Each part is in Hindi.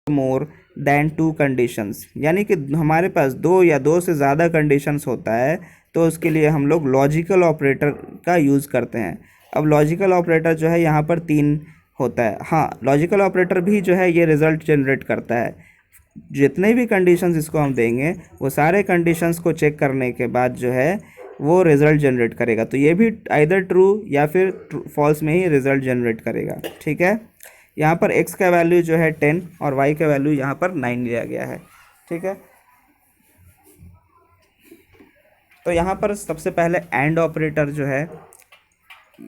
मोर देन टू कंडीशंस, यानी कि हमारे पास दो या दो से ज़्यादा कंडीशंस होता है तो उसके लिए हम लोग लॉजिकल ऑपरेटर का यूज़ करते हैं। अब लॉजिकल ऑपरेटर जो है यहाँ पर 3 होता है। हाँ, लॉजिकल ऑपरेटर भी जो है ये रिज़ल्ट जनरेट करता है। जितने भी कंडीशंस इसको हम देंगे वो सारे कंडीशंस को चेक करने के बाद जो है वो रिज़ल्ट जनरेट करेगा। तो ये भी आइदर ट्रू या फिर फॉल्स में ही रिज़ल्ट जनरेट करेगा। ठीक है, यहाँ पर x का वैल्यू जो है 10 और y का वैल्यू यहाँ पर 9 लिया गया है। ठीक है, तो यहाँ पर सबसे पहले एंड ऑपरेटर जो है,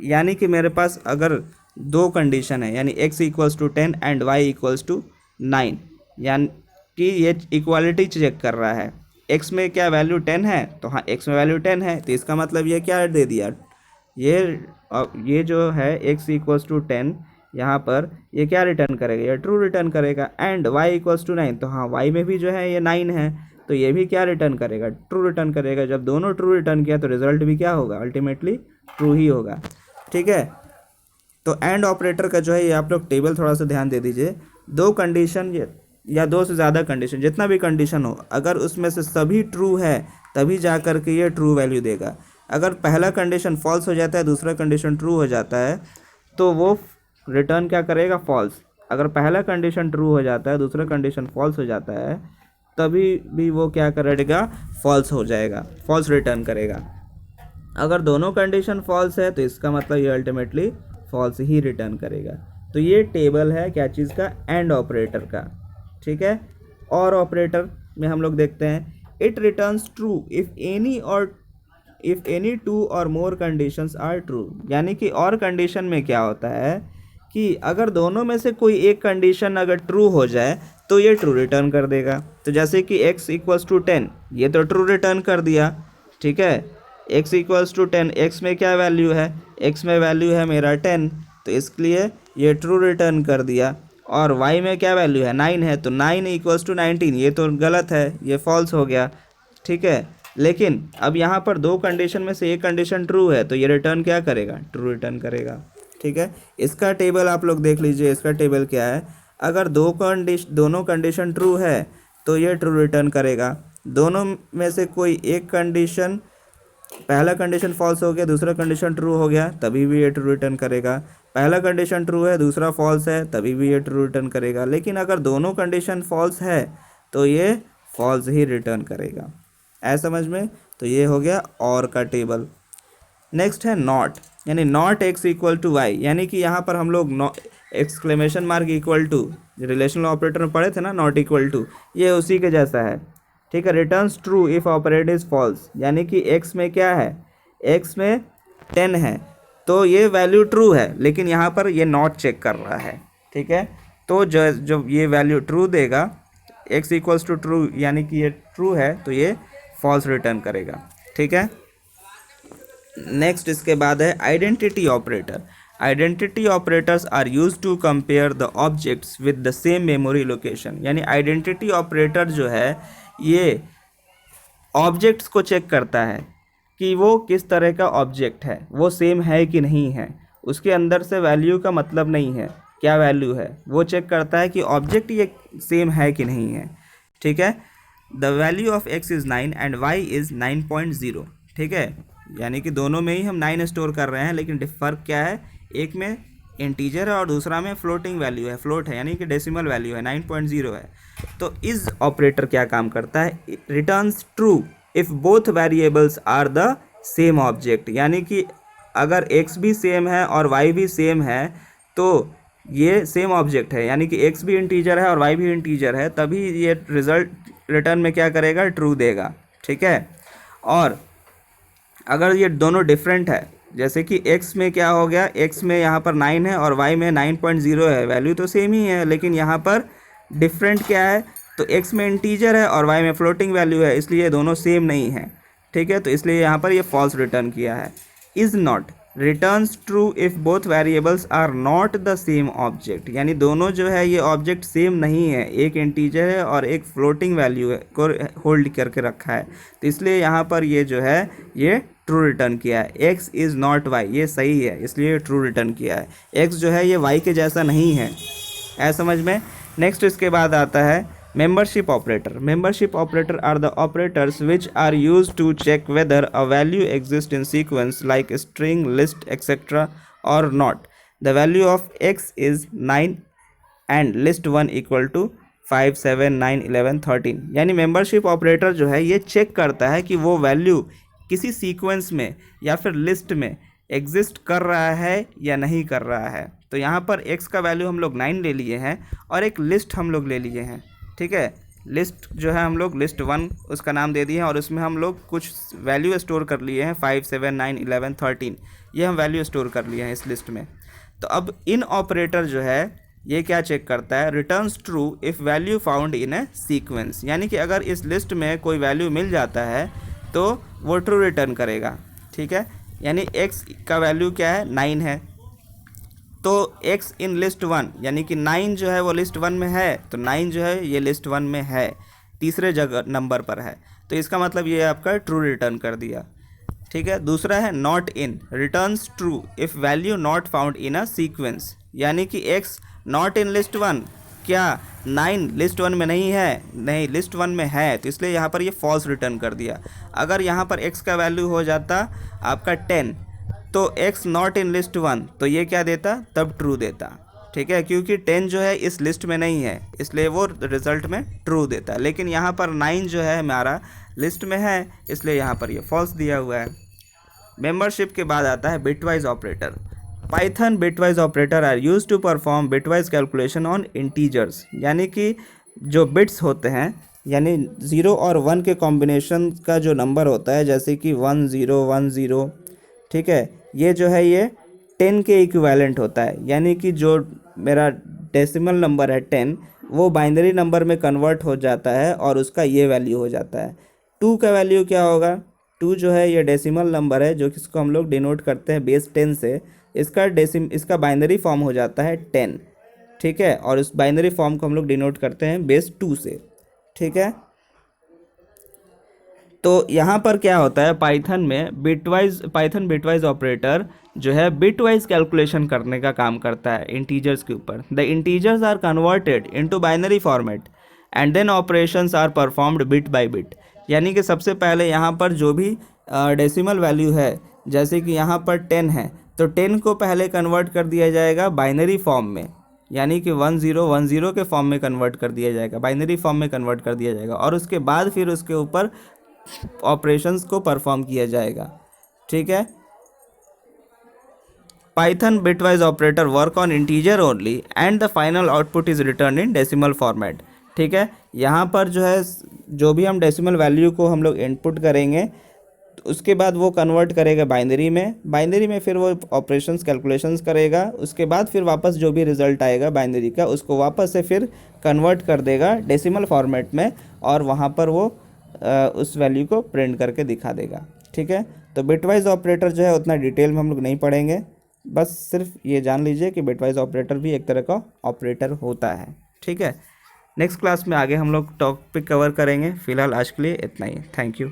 यानी कि मेरे पास अगर दो कंडीशन है, यानी x equals to 10 and y equals to 9, यानी कि ये इक्वालिटी चेक कर रहा है। x में क्या वैल्यू 10 है, तो हाँ x में वैल्यू 10 है, तो इसका मतलब ये क्या दे दिया, ये जो है x इक्वल्स टू 10, यहाँ पर ये क्या रिटर्न करेगा, ये ट्रू रिटर्न करेगा। एंड y इक्वल्स टू 9, तो हाँ y में भी जो है ये 9 है, तो ये भी क्या रिटर्न करेगा, ट्रू रिटर्न करेगा। जब दोनों ट्रू रिटर्न किया तो रिजल्ट भी क्या होगा, अल्टीमेटली ट्रू ही होगा। ठीक है, तो एंड ऑपरेटर का जो है ये आप लोग टेबल थोड़ा सा ध्यान दे दीजिए। दो कंडीशन या दो से ज़्यादा कंडीशन, जितना भी कंडीशन हो, अगर उसमें से सभी ट्रू है तभी जा कर के ये ट्रू वैल्यू देगा। अगर पहला कंडीशन फॉल्स हो जाता है, दूसरा कंडीशन ट्रू हो जाता है, तो वो रिटर्न क्या करेगा, फॉल्स। अगर पहला कंडीशन ट्रू हो जाता है, दूसरा कंडीशन फॉल्स हो जाता है, तभी भी वो क्या करेगा, फॉल्स हो जाएगा, फॉल्स रिटर्न करेगा। अगर दोनों कंडीशन फॉल्स है तो इसका मतलब ये अल्टीमेटली फॉल्स ही रिटर्न करेगा। तो ये टेबल है क्या चीज़ का, एंड ऑपरेटर का। ठीक है, और ऑपरेटर में हम लोग देखते हैं, it returns true if any two और मोर कंडीशंस आर ट्रू, यानी कि और कंडीशन में क्या होता है कि अगर दोनों में से कोई एक कंडीशन अगर ट्रू हो जाए तो ये ट्रू रिटर्न कर देगा। तो जैसे कि x इक्वल्स टू 10, ये तो ट्रू रिटर्न कर दिया। ठीक है, x इक्वल्स टू 10, x में क्या वैल्यू है, x में वैल्यू है मेरा 10, तो इसलिए ये ट्रू रिटर्न कर दिया। और y में क्या वैल्यू है, 9 है, तो 9 इक्वल्स टू 19, ये तो गलत है, ये फॉल्स हो गया। ठीक है, लेकिन अब यहाँ पर दो कंडीशन में से एक कंडीशन ट्रू है, तो ये रिटर्न क्या करेगा, ट्रू रिटर्न करेगा। ठीक है, इसका टेबल आप लोग देख लीजिए। इसका टेबल क्या है, अगर दोनों कंडीशन ट्रू है तो ये ट्रू रिटर्न करेगा। दोनों में से कोई एक कंडीशन, पहला कंडीशन फॉल्स हो गया, दूसरा कंडीशन ट्रू हो गया, तभी भी ये ट्रू रिटर्न करेगा। पहला कंडीशन ट्रू है, दूसरा फॉल्स है, तभी भी ये ट्रू रिटर्न करेगा। लेकिन अगर दोनों कंडीशन फॉल्स है तो ये फॉल्स ही रिटर्न करेगा। ऐसा समझ में, तो ये हो गया और का टेबल। नेक्स्ट है नॉट, यानी not x equal to y, यानी कि यहाँ पर हम लोग exclamation mark equal to, relational operator में पढ़े थे ना, नॉट इक्वल टू, ये उसी के जैसा है। ठीक है, returns true if operator is false, यानी कि x में क्या है, x में 10 है, तो ये वैल्यू ट्रू है, लेकिन यहाँ पर ये नॉट चेक कर रहा है। ठीक है, तो जो ये वैल्यू ट्रू देगा, x इक्वल्स टू ट्रू, यानी कि ये ट्रू है, तो ये फॉल्स रिटर्न करेगा। ठीक है, नेक्स्ट इसके बाद है identity operator. Identity operators are use to compare the objects with the same memory location, यानी आइडेंटिटी ऑपरेटर जो है ये ऑब्जेक्ट्स को चेक करता है कि वो किस तरह का ऑब्जेक्ट है, वो सेम है कि नहीं है। उसके अंदर से वैल्यू का मतलब नहीं है क्या वैल्यू है, वो चेक करता है कि ऑब्जेक्ट ये सेम है कि नहीं है। ठीक है, the value of x is 9 and y is 9.0। ठीक है, यानी कि दोनों में ही हम 9 स्टोर कर रहे हैं, लेकिन फ़र्क क्या है, एक में इंटीजर है और दूसरा में फ्लोटिंग वैल्यू है, फ्लोट है, यानी कि डेसिमल वैल्यू है, 9.0 है। तो इस ऑपरेटर क्या काम करता है, returns true if both variables are the same object, यानी कि अगर x भी सेम है और y भी सेम है तो ये सेम ऑब्जेक्ट है, यानी कि x भी इंटीजर है और y भी इंटीजर है, तभी ये रिजल्ट रिटर्न में क्या करेगा, ट्रू देगा। ठीक है, और अगर ये दोनों डिफरेंट है, जैसे कि x में क्या हो गया, x में यहाँ पर 9 है और y में 9.0 है, वैल्यू तो सेम ही है, लेकिन यहाँ पर डिफरेंट क्या है, तो x में इंटीजर है और y में फ्लोटिंग वैल्यू है, इसलिए दोनों सेम नहीं है। ठीक है, तो इसलिए यहाँ पर ये फॉल्स रिटर्न किया है। Is not returns true if both variables are not the same object, यानी दोनों जो है ये ऑब्जेक्ट सेम नहीं है, एक इंटीजर है और एक फ्लोटिंग वैल्यू है को होल्ड करके रखा है, तो इसलिए यहाँ पर ये जो है ये ट्रू रिटर्न किया है। x इज़ नॉट y, ये सही है, इसलिए ट्रू रिटर्न किया है। x जो है ये y के जैसा नहीं है, ऐसा समझ में। नेक्स्ट इसके बाद आता है membership operator. Membership operator are the operators which are use to check whether a value exist in sequence like string, list etcetera और not. The value of x is 9 and list 1 equal to 5, 7, 9, 11, 13. यानी मेंबरशिप ऑपरेटर जो है ये चेक करता है कि वो वैल्यू किसी सीक्वेंस में या फिर लिस्ट में एग्जिस्ट कर रहा है या नहीं कर रहा है. तो यहाँ पर x का वैल्यू हम लोग 9 ले लिए हैं और एक लिस्ट हम लोग ले लिए हैं. ठीक है, लिस्ट जो है हम लोग लिस्ट 1 उसका नाम दे दिए हैं और उसमें हम लोग कुछ वैल्यू स्टोर कर लिए हैं 5, 7, 9, 11, 13. ये हम वैल्यू स्टोर कर लिए हैं इस लिस्ट में. तो अब इन ऑपरेटर जो है ये क्या चेक करता है, returns true if value found in A sequence. यानी कि अगर इस लिस्ट में कोई वैल्यू मिल जाता है तो वो ट्रू रिटर्न करेगा. ठीक है, यानी x का वैल्यू क्या है, 9 है. तो x इन लिस्ट 1 यानी कि 9 जो है वो लिस्ट 1 में है, तो 9 जो है ये लिस्ट 1 में है, तीसरे जगह नंबर पर है. तो इसका मतलब ये आपका ट्रू रिटर्न कर दिया. ठीक है, दूसरा है not in, returns true if value not found in a sequence. यानी कि x नॉट इन लिस्ट 1, क्या 9 लिस्ट 1 में नहीं है, नहीं लिस्ट 1 में है, तो इसलिए यहाँ पर ये फॉल्स रिटर्न कर दिया. अगर यहाँ पर x का वैल्यू हो जाता आपका 10 तो x नॉट इन लिस्ट 1, तो ये क्या देता, तब ट्रू देता. ठीक है, क्योंकि 10 जो है इस लिस्ट में नहीं है इसलिए वो रिजल्ट में ट्रू देता है. लेकिन यहाँ पर 9 जो है हमारा लिस्ट में है इसलिए यहाँ पर ये फॉल्स दिया हुआ है. मेंबरशिप के बाद आता है bitwise operator. Python bitwise operator are use to perform bitwise calculation on integers. यानी कि जो बिट्स होते हैं यानी 0 और 1 के कॉम्बिनेशन का जो नंबर होता है, जैसे कि 1 0 1 0, ठीक है, ये जो है ये 10 के इक्विवेलेंट होता है. यानी कि जो मेरा डेसिमल नंबर है 10 वो बाइनरी नंबर में कन्वर्ट हो जाता है और उसका ये वैल्यू हो जाता है. 2 का वैल्यू क्या होगा, 2 जो है ये डेसिमल नंबर है जो किसको हम लोग डिनोट करते हैं बेस 10 से. इसका बाइनरी फॉर्म हो जाता है 10. ठीक है, और उस बाइनरी फॉर्म को हम लोग डिनोट करते हैं बेस 2 से. ठीक है, तो यहाँ पर क्या होता है पाइथन में पाइथन बिटवाइज ऑपरेटर जो है बिटवाइज कैलकुलेशन करने का काम करता है इंटीजर्स के ऊपर. The integers are converted into binary format and then operations are performed bit by bit. यानी कि सबसे पहले यहाँ पर जो भी डेसिमल वैल्यू है, जैसे कि यहाँ पर 10 है तो 10 को पहले कन्वर्ट कर दिया जाएगा बाइनरी फॉर्म में, यानी कि 1010 के फॉर्म में कन्वर्ट कर दिया जाएगा, बाइनरी फॉर्म में कन्वर्ट कर दिया जाएगा और उसके बाद फिर उसके ऊपर ऑपरेशंस को परफॉर्म किया जाएगा. ठीक है, Python bitwise operator work on integer only and the final output is return in decimal format. ठीक है, यहाँ पर जो है जो भी हम डेसिमल वैल्यू को हम लोग इनपुट करेंगे तो उसके बाद वो कन्वर्ट करेगा बाइनरी में फिर वो ऑपरेशंस कैलकुलेशंस करेगा. उसके बाद फिर वापस जो भी रिजल्ट आएगा बाइनरी का उसको वापस से फिर कन्वर्ट कर देगा डेसिमल फॉर्मेट में और वहाँ पर वो उस वैल्यू को प्रिंट करके दिखा देगा. ठीक है, तो बिटवाइज ऑपरेटर जो है उतना डिटेल में हम लोग नहीं पढ़ेंगे, बस सिर्फ ये जान लीजिए कि बिटवाइज ऑपरेटर भी एक तरह का ऑपरेटर होता है. ठीक है, नेक्स्ट क्लास में आगे हम लोग टॉपिक कवर करेंगे. फ़िलहाल आज के लिए इतना ही. Thank you.